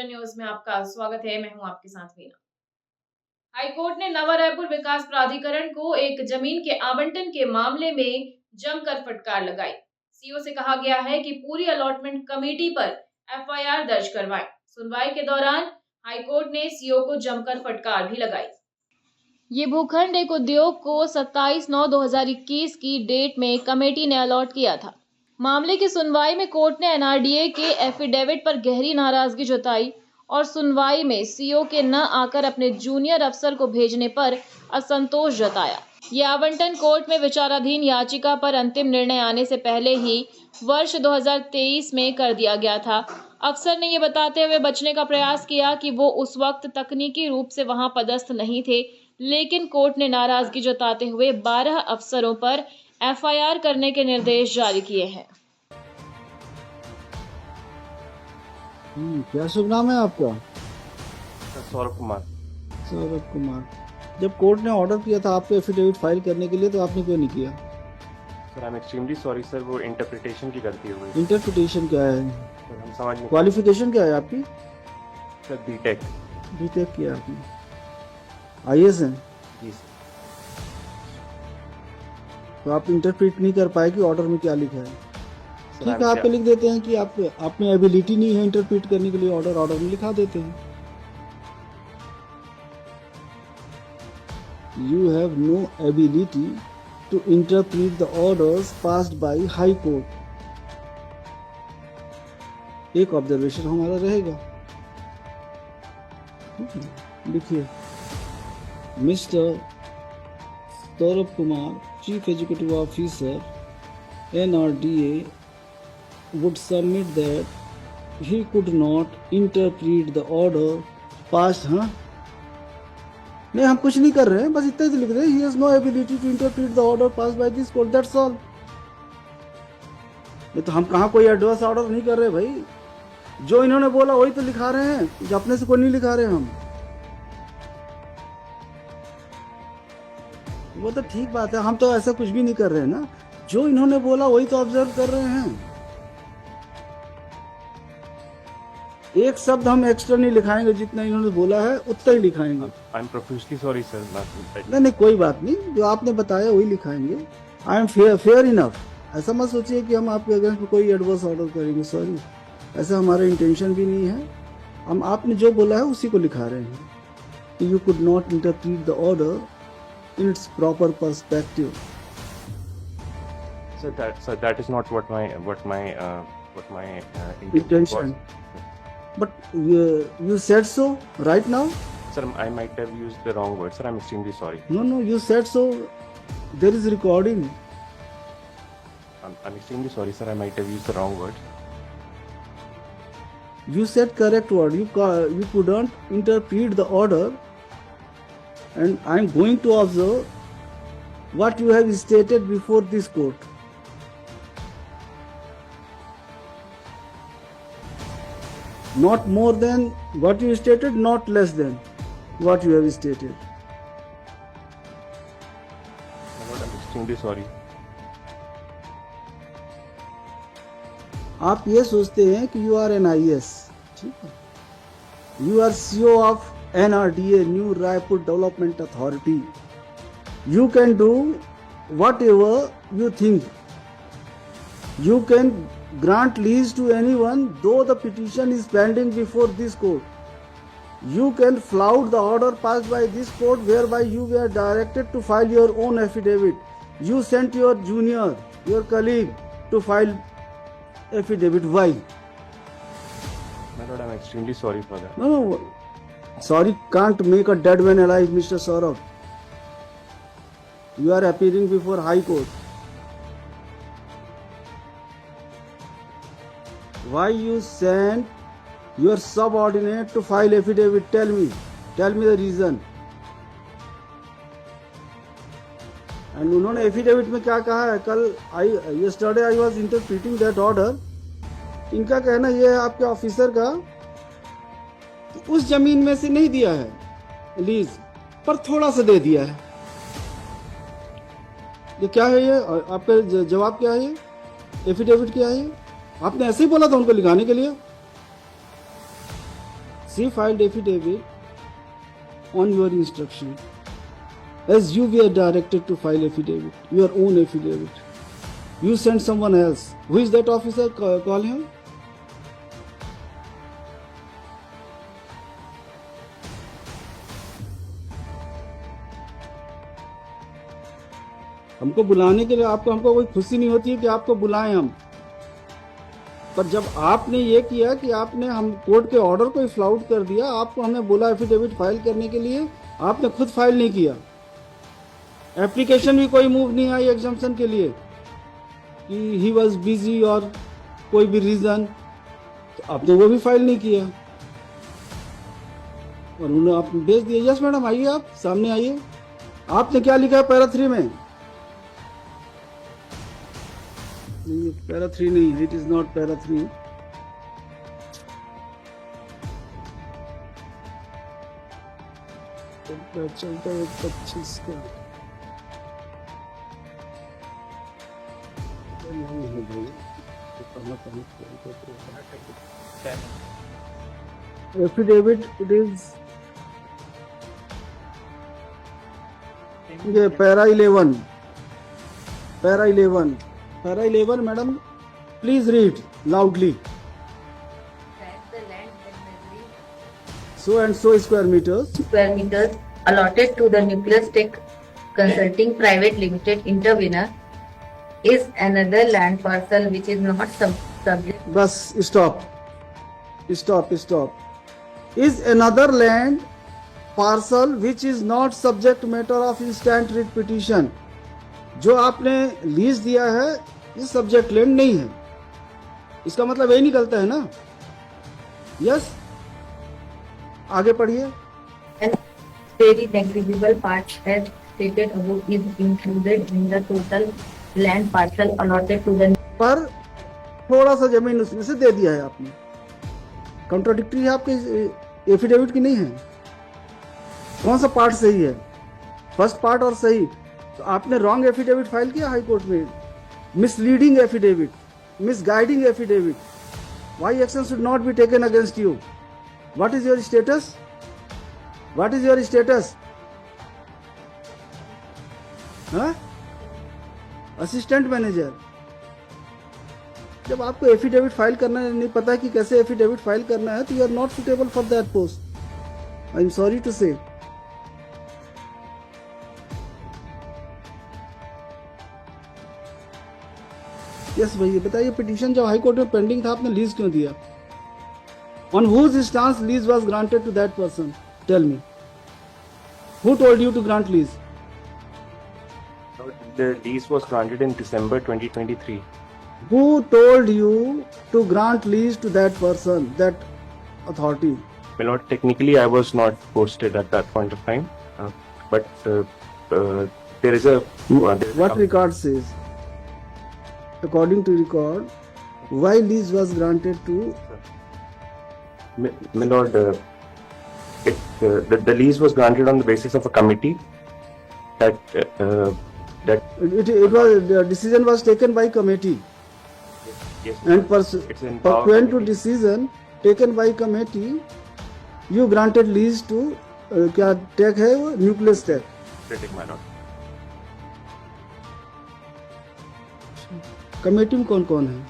Vision news में आपका स्वागत है। मैं हूं आपके साथ वीना। हाईकोर्ट ने नवा रायपुर विकास प्राधिकरण को एक जमीन के आवंटन के मामले में जमकर फटकार लगाई। सीओ से कहा गया है कि पूरी अलॉटमेंट कमेटी पर एफआईआर दर्ज करवाएं। सुनवाई के दौरान हाईकोर्ट ने सीओ को जमकर फटकार भी लगाई। ये भूखंड एक उद्योग को 27/9/2021 की डेट में कमेटी ने अलॉट किया था। मामले की सुनवाई में कोर्ट ने एनआरडीए के एफिडेविट पर गहरी नाराजगी जताई और सुनवाई में सीओ के न आकर अपने जूनियर अफसर को भेजने पर असंतोष जताया। ये आवंटन कोर्ट में विचाराधीन याचिका पर अंतिम निर्णय आने से पहले ही वर्ष 2023 में कर दिया गया था। अफसर ने ये बताते हुए बचने का प्रयास किया कि वो उस वक्त तकनीकी रूप से वहां पदस्थ नहीं थे, लेकिन कोर्ट ने नाराजगी जताते हुए 12 अफसरों पर एफआईआर करने के निर्देश जारी किए हैं। क्या शुभ नाम है आपका? सौरभ कुमार। सौरभ कुमार। जब कोर्ट ने ऑर्डर किया था आपको एफिडेविट फाइल करने के लिए तो आपने क्यों नहीं किया? Sir I am extremely sorry sir, वो इंटरप्रिटेशन की गलती हो गई। इंटरप्रिटेशन क्या है? सर हम समझ नहीं। क्वालिफिकेशन क्या है आपकी? Sir BTech. बीटेक किया आपने? आईएएस है? जी सर। तो आप इंटरप्रेट नहीं कर पाए कि ऑर्डर में क्या लिखा है। ठीक है, आपको लिख देते हैं कि आप में एबिलिटी नहीं है इंटरप्रेट करने के लिए, ऑर्डर में लिखा देते हैं। You have no ability to interpret the orders passed by High Court. एक ऑब्जर्वेशन हमारा रहेगा। लिखिए, mister Saurabh Kumar, chief executive officer, NRDA, would submit that he could not interpret the order passed. नहीं, हम कुछ नहीं कर रहे हैं, बस इतना ही लिख रहे हैं। He has no ability to interpret the order passed by this court. That's all. नहीं तो हम कहाँ कोई एडवर्स ऑर्डर नहीं कर रहे भाई। जो इन्होंने बोला वही तो लिखा रहे हैं, जो अपने से कोई नहीं लिखा रहे हम। वो तो ठीक बात है, हम तो ऐसा कुछ भी नहीं कर रहे हैं ना। जो इन्होंने बोला वही तो ऑब्जर्व कर रहे हैं। एक शब्द हम एक्स्ट्रा नहीं लिखाएंगे, जितना इन्होंने बोला है उतना ही लिखाएंगे। I am professionally sorry sir. नहीं, कोई बात नहीं, जो आपने बताया वही लिखाएंगे। I am fair enough. ऐसा मत सोचिए कि हम आपके अगेंस्ट कोई एडवर्स ऑर्डर करेंगे। सॉरी, ऐसा हमारा इंटेंशन भी नहीं है। हम आपने जो बोला है उसी को लिखा रहे हैं। You could not interpret the order in its proper perspective. Sir, that is not what my intention. But you said so right now. Sir, I might have used the wrong word. Sir, I'm extremely sorry. No, you said so. There is recording. I'm extremely sorry, sir. I might have used the wrong word. You said correct word. You couldn't interpret the order, and I'm going to observe what you have stated before this court. Not more than what you stated, not less than what you have stated. My lord, I'm extremely sorry. आप ये सोचते हैं कि you are NIS, ठीक है? You are CEO of NRDA, new Raipur development authority. You can do whatever you think. You can grant lease to anyone though the petition is pending before this court. You can flout the order passed by this court whereby you were directed to file your own affidavit. You sent your junior, your colleague to file affidavit. Why? My lord, I'm extremely sorry for that. No. Sorry can't make a dead man alive, Mr. Saurabh. You are appearing before High Court. Why you sent your subordinate to file affidavit? Tell me the reason. And उन्होंने affidavit में क्या कहा है? कल yesterday I was interpreting that order. इनका कहना यह है आपके ऑफिसर का कि उस जमीन में से नहीं दिया है लीज, पर थोड़ा सा दे दिया है। ये क्या है? ये आपका जवाब क्या है? ये एफिडेविट क्या है? आपने ऐसे ही बोला था उनको लिखाने के लिए। She filed affidavit on your instruction. As you were directed to file affidavit, your own affidavit. You sent someone else. Who is that officer? Call him. हमको बुलाने के लिए आपको हमको कोई खुशी नहीं होती है कि आपको बुलाएं हम, पर जब आपने ये किया कि आपने हम कोर्ट के ऑर्डर को फ्लाउट कर दिया, आपको हमने बोला एफिडेविट फाइल करने के लिए, आपने खुद फाइल नहीं किया। एप्लीकेशन भी कोई मूव नहीं आई एग्जाम्पशन के लिए कि ही वॉज बिजी और कोई भी रीजन, तो आपने वो भी फाइल नहीं किया और उन्होंने आप भेज दिया। यस मैडम, आइए, आप सामने आइए। आपने क्या लिखा है पैरा 3 में? नहीं, पैरा 3 नहीं है, इट इज नॉट पैरा 3। चलता है 25 का नहीं है भाई, एफिडेविट इट इज ये para 11, para 11, para 11 madam, please read loudly. So and so square meters allotted to the Nucleus Tech Consulting Private Limited intervener is another land parcel which is not subject. बस stop. Is another land parcel which is not subject matter of instant writ petition. जो आपने lease दिया है ये subject land नहीं है, इसका मतलब यही निकलता है ना। यस, आगे पढ़िए। And very negligible part as stated above is included in the total land parcel allotted to the. पर थोड़ा सा जमीन उसमें से दे दिया है आपने, कॉन्ट्राडिक्टरी है आपके एफिडेविट की नहीं है। कौन सा पार्ट सही है? फर्स्ट पार्ट और सही, तो आपने रॉन्ग एफिडेविट फाइल किया हाई कोर्ट में, misleading affidavit, misguiding affidavit. Why action should not be taken against you? What is your status? What is your status? हाँ? Assistant manager. जब आपको एफिडेविट फाइल करना नहीं पता है कि कैसे एफिडेविट फाइल करना है, तो you are not suitable for that post. I am sorry to say. Yes भैया बताइए, पिटीशन जब हाई कोर्ट में पेंडिंग था, आपने लीज क्यों दिया? On whose instance lease was granted to that person? Tell me. Who told you to grant lease? The lease was granted in December 2023. Who told you to grant lease to that person, that authority? Well, not technically, I was not posted at that point of time, but there is a. What record says? According to record, why lease was granted to? My lord, the lease was granted on the basis of a committee that It was the decision was taken by committee. Yes, And it's in pursuant to decision taken by committee, you granted lease to क्या tech है वो, nucleus tech. critic, my lord. Committee में कौन कौन है?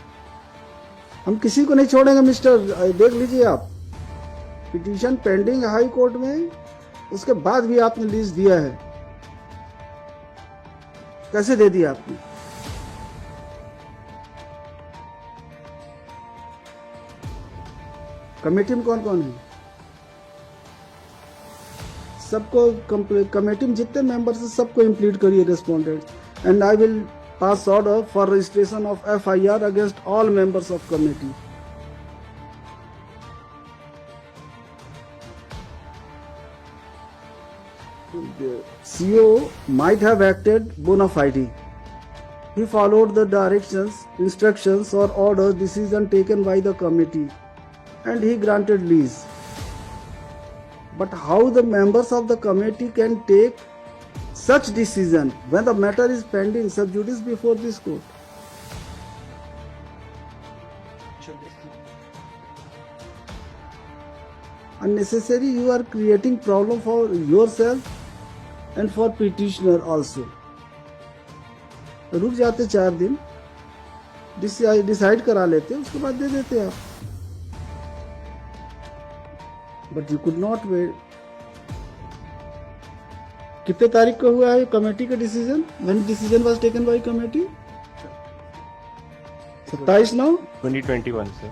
हम किसी को नहीं छोड़ेंगे मिस्टर, देख लीजिए आप, पिटीशन पेंडिंग हाई कोर्ट में, उसके बाद भी आपने लीज दिया है। कैसे दे दिया आपने? कमेटी में कौन कौन है? सबको कमेटी में जितने मेंबर्स हैं सबको इम्प्लीट करिए respondent, and I will pass order for registration of FIR against all members of committee. The CEO might have acted bona fide. He followed the directions, instructions or orders, decision taken by the committee, and he granted lease. But how the members of the committee can take such decision when the matter is pending sub judice before this court? unnecessary you are creating problem for yourself and for petitioner also. रुक जाते 4 दिन, decide करा लेते, उसके बाद दे देते आप. But you could not wait. कितने तारीख को हुआ है कमेटी का decision? When decision was taken by committee? 27 नौ 2021 से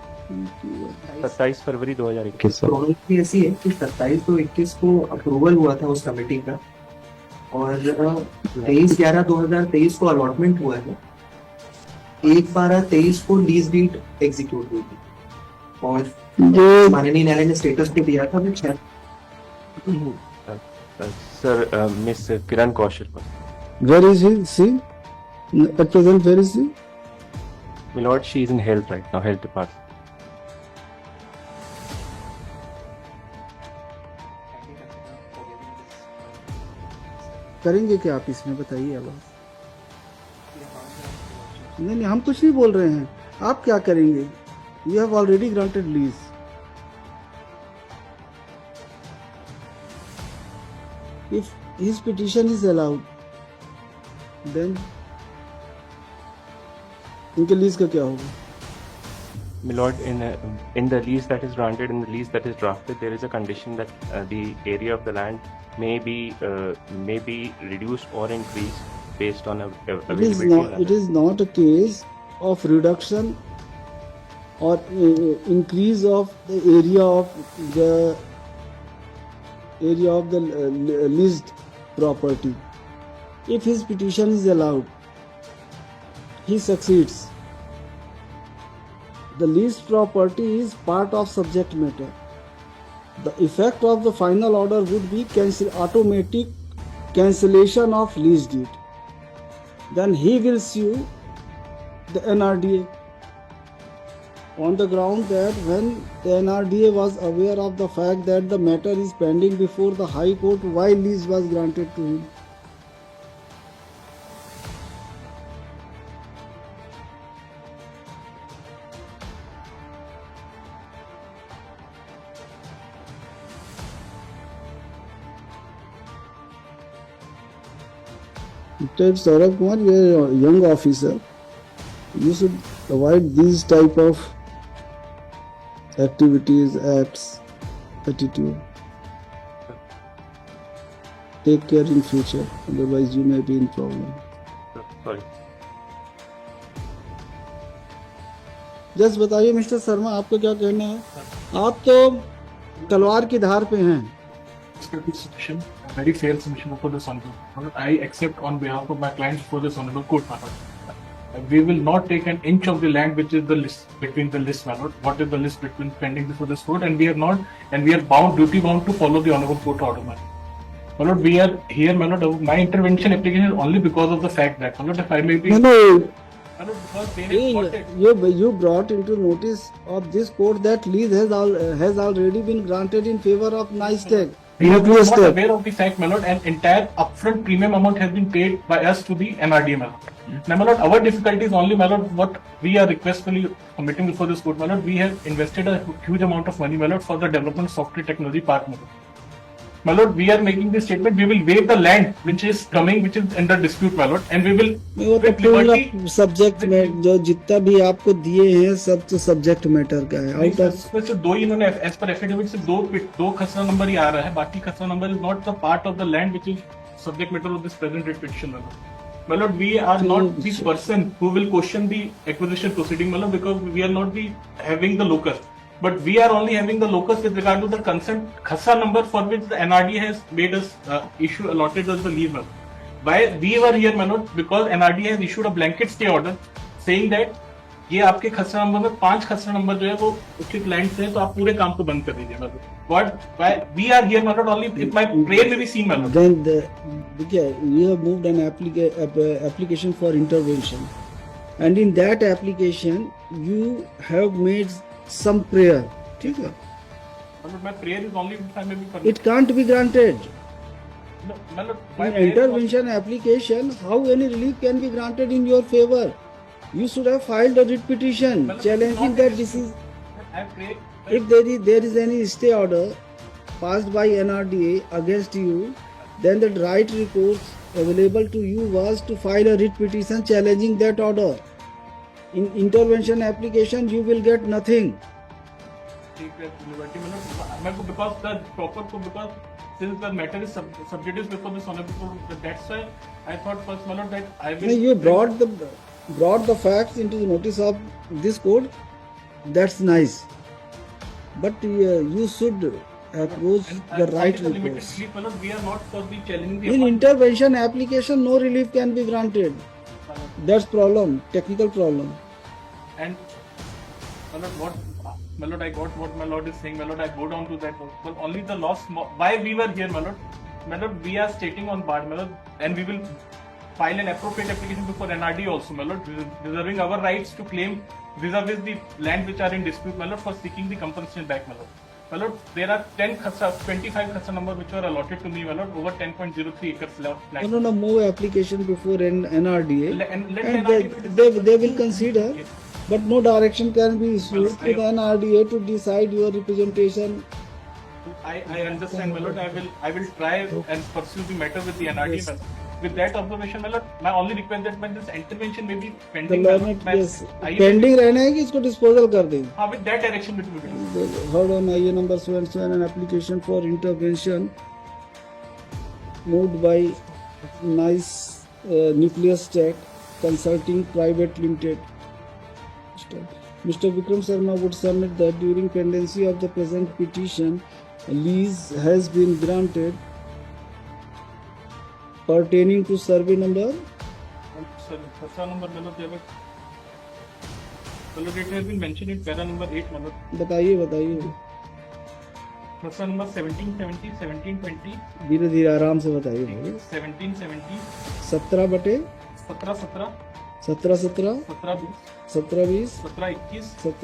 27 फरवरी 2021 से. प्रॉब्लम ऐसी है कि 27 तो 21 को अप्रूवल हुआ था उस कमेटी का और 23/11/2023 को अलॉटमेंट हुआ है. 1/12/23 को लीज डीड एग्जीक्यूट हुई थी और जो माननीय न्यायालय ने स्टेटस पे दिया था. सर मिस किरण कौशल पर. where is he? See, at present where is he? My lord, she is in health right now, health department. करेंगे क्या आप इसमें, बताइए अब आप. नहीं, हम कुछ नहीं बोल रहे हैं. आप क्या करेंगे? You have already granted lease. If his petition is allowed, then इनके लीज का क्या होगा? My lord, in the lease that is granted, in the lease that is drafted, there is a condition that the area of the land may be reduced or increased based on availability. It is not a case of reduction or increase of the area of the leased property. If his petition is allowed, he succeeds. The leased property is part of subject matter. The effect of the final order would be automatic cancellation of lease deed. Then he will sue the NRDA on the ground that when the NRDA was aware of the fact that the matter is pending before the High Court, why lease was granted to him. Saurabh Kumar, you are a young officer. You should avoid these type of activities, acts, attitude. Take care in future, otherwise you may be in problem. Sorry. Just बताइए mister Sharma, आपको क्या कहना है? आप तो तलवार की धार पे हैं. Submission, a very fair submission for this honorable. I accept on behalf of my clients for this honorable court, my lord. We will not take an inch of the land which is the list between the list, my lord. What is the list between pending before this court, and we are not, and we are duty bound to follow the honorable court order, my lord. My lord, we are here, my lord. My intervention application is only because of the fact that, my lord, if I may be, No, my lord, because there is not you brought into notice of this court that lease has already been granted in favor of NISTEC. We are Nuclear not step. aware of the fact, my lord, and entire upfront premium amount has been paid by us to the NRDA, my lord. Now, my lord, our difficulty is only, my lord, what we are requestfully submitting before this court, my lord. We have invested a huge amount of money, my lord, for the development of software technology park, my lord. My lord, we are making this statement. We will waive the land which is coming, which is under dispute, my lord, and we will वो तो with liberty. पूरा subject में जो जितना भी आपको दिए हैं सब तो सब्जेक्ट मैटर का है. आउट ऑफ इसमें से दो ही इन्होंने एज पर एफिडेविट से दो खसरा नंबर ही आ रहा है. बाकी खसरा number is not the part of the land which is subject matter of this present petition. My lord, we are not this person who will question the acquisition proceeding, my lord, because we are not the having the locus. But we are only having the locus with regard to the consent khasa number for which the NRDA has made us issue allotted us the leave. My lord. Why we were here, my lord, because NRDA has issued a blanket stay order saying that ये आपके खसरा number में 5 खसरा number जो है वो उचित land से है, तो आप पूरे काम को बंद कर दीजिए. मतलब what we are here, my lord, only if my prayer may be seen, my lord. then you have moved an application for intervention, and in that application you have made some prayer. ठीक है? My lord, my prayer is only if I may be permitted. It can't be granted. No, my lord, my In prayer is intervention application, how any relief can be granted in your favor? You should have filed a writ petition Well, challenging not that a this is. I pray. If there is any stay order, passed by NRDA against you, then the right recourse available to you was to file a writ petition challenging that order. In intervention application, you will get nothing. ठीक है liberty मतलब मेरे को because the proper को because since the matter is subjudice before this honorable court, that's why I thought first, my lord, that I will. You brought the facts into the notice of this court. That's nice, but you should approach the right recourse. My lord, we are not for the challenging the In intervention application, no relief can be granted. That's problem, technical problem. And my lord, my lord, I got what my lord is saying. My lord, I go down to that. But only the loss. Why we were here, my lord? My lord, we are stating on bar, my lord, and we will file an appropriate application before NRD also, my lord, reserving our rights to claim vis-a-vis the land which are in dispute, my lord, for seeking the compensation back, my lord. My lord, there are 25 khasa number which were allotted to me, my lord, over 10.03 acres land. No, move application before NRDA, And let and NRDA they will consider. Yes. But no direction can be issued Well, to the NRDA to decide your representation. I understand, my lord. I will try and pursue the matter with the NRD. Yes. With that observation, my lord, my only request that when this intervention may be The pending. government, my lord, yes, I- pending रहना है कि इसको disposal कर दें. हाँ, with that direction it will be. Hold on, IE number so and an application for intervention moved by Nice Nucleus Tech Consulting Private Limited. Mr. Vikram Sharma would submit that during pendency of the present petition, a lease has been granted pertaining to survey number. Sir, khasa number, my lord, there was. My lord, it has been mentioned in para number 8, my lord. बताइए Khasa number 1770, 1720, धीरे धीरे आराम से बताइए भाई. 1770, 17 बटे 17, 17 17 17, 20, 17 20 17,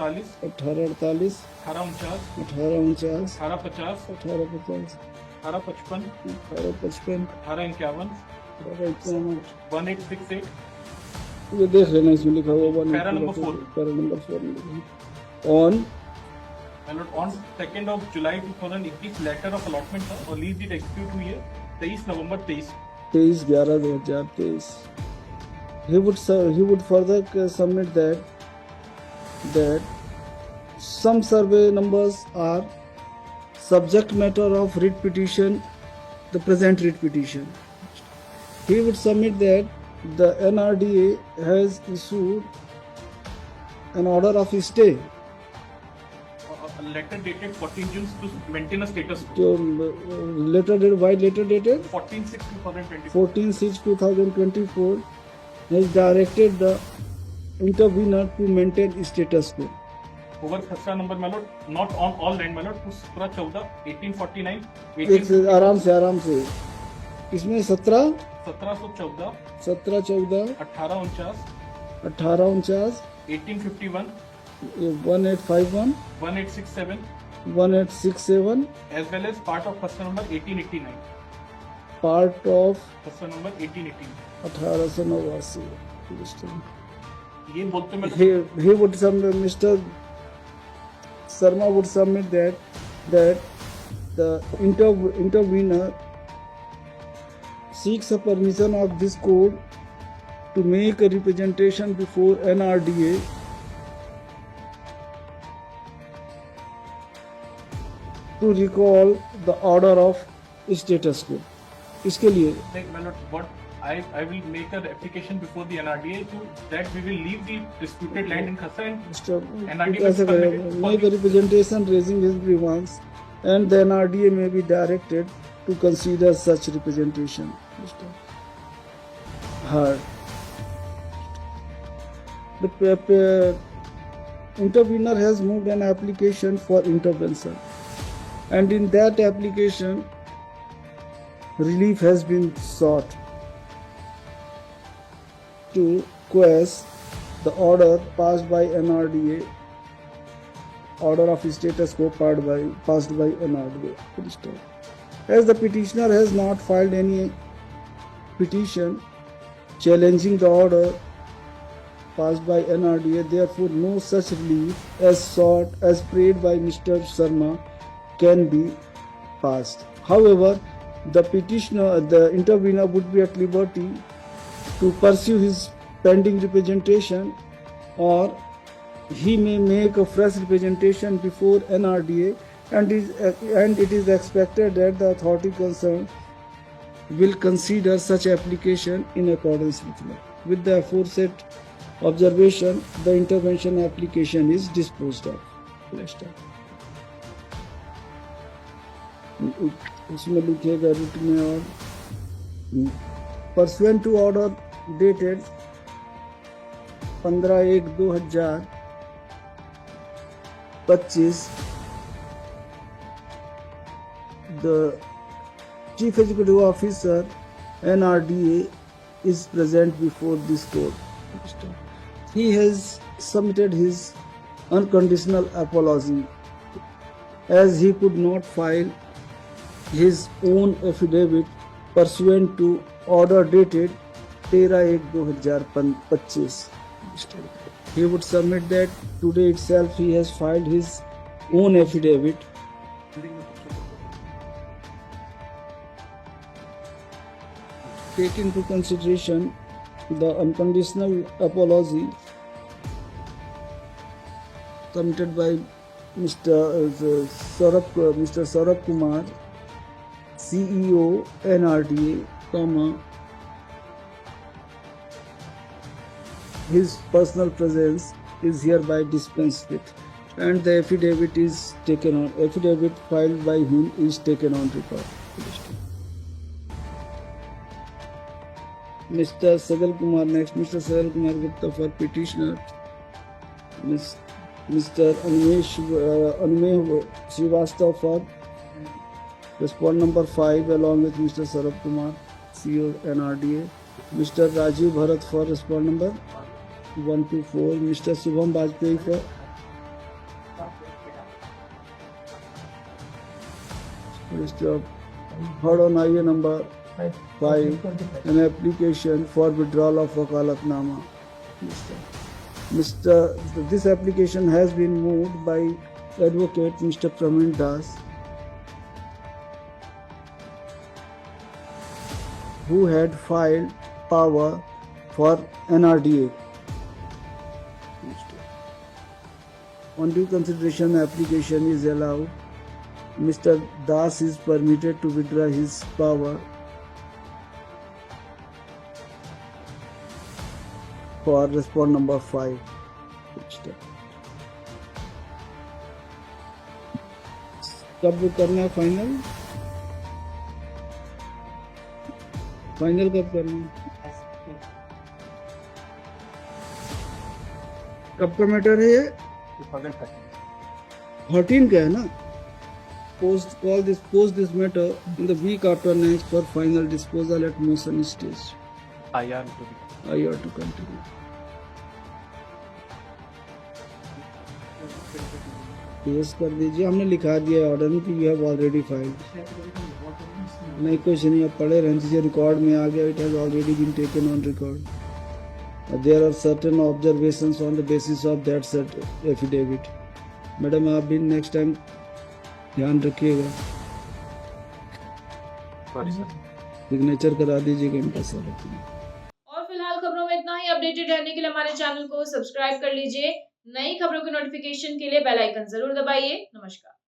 21, 17 21 18, 48, 18 48 18, 18 49, 49 18, 50, 18 50 18, 55, 18 55 18, 51, 1868, ये देख लेना इसमें लिखा हुआ Para number 4. Para number 4 on my lord, on 2nd of July 2021, letter of allotment or lease deed execute हुई है 23 नवंबर 23. 23/11/2023. He would further submit that some survey numbers are subject matter of writ petition, the present writ petition. He would submit that the NRDA has issued an order of stay A letter dated 14 June to maintain a status quo. to later dated 14/6/2024. 14/6/2024 has directed the intervener to maintain status quo. Over खसरा number, my lord, not on all land, my lord, to 17/14 1849, एक आराम से इसमें 17 1714, 14 1849, 1849 1851, 1851 1867, 1867 as well as part of खसरा number 1889. part of खसरा number 1889. 1889. ये बोलते मैं He would submit, Mr. Sharma would submit that the intervener seeks a permission of this court to make a representation before NRDA to recall the order of status quo. इसके लिए like, my lord, what I will make an application before the NRDA to that we will leave the disputed land in Khasa and ऐसा करेगा, make a representation raising his grievance, and the NRDA may be directed to consider such representation. Heard. The intervener has moved an application for intervention, and in that application, relief has been sought to quash the order passed by NRDA, order of status quo passed by NRDA. As the petitioner has not filed any petition challenging the order passed by NRDA, therefore no such relief as sought as prayed by Mr. Sharma can be passed. However, the intervener would be at liberty to pursue his pending representation, or he may make a fresh representation before NRDA, and it is expected that the authority concerned will consider such application in accordance with law. With the aforesaid observation, the intervention application is disposed of. Let's start. उसमें लिखेगा writ में, और pursuant to order dated 15/1/2025, the Chief Executive Officer NRDA is present before this court. He has submitted his unconditional apology as he could not file his own affidavit pursuant to order dated 13/1/2025. He would submit that today itself he has filed his own affidavit take into consideration the unconditional apology submitted by Mr. Saurabh Kumar, CEO NRDA, his personal presence is hereby dispensed with, and the affidavit filed by him is taken on record. Mr. Sajal Kumar next. Mr. Sajal Kumar Gupta for petitioner. Mr. Anmesh Srivastav for respond number 5 along with Mr. Saurabh Kumar, CEO NRDA. Mr. Rajiv Bharat for respond number 1 to 4. Mr. Shubham Bajpayee for Mr. heard on IA number 5, an application for withdrawal of wakalatnama. This application has been moved by Advocate Mr. Praveen Das, who had filed power for NRDA. On due consideration, the application is allowed. Mr. Das is permitted to withdraw his power for respond number 5. कब करना है final? Final कब करना है? कब का matter है ये? 13 का है ना? Post this matter in the week after next for final disposal at motion stage. IR to continue. पेश कर दीजिए, हमने लिखा दिया ऑर्डर में कि यू हैव ऑलरेडी फाइल्ड. नहीं कुछ नहीं, अब पढ़े रहने दीजिए, रिकॉर्ड में आ गया. It has already been taken on record. There are certain observations on the basis of that affidavit. Madam आप भी नेक्स्ट टाइम ध्यान रखिएगा, सिग्नेचर करा दीजिएगा इनका सर. और फिलहाल खबरों में इतना ही. अपडेटेड रहने के लिए हमारे चैनल को सब्सक्राइब कर लीजिए. नई खबरों के नोटिफिकेशन के लिए बेल आइकन जरूर दबाइए. नमस्कार.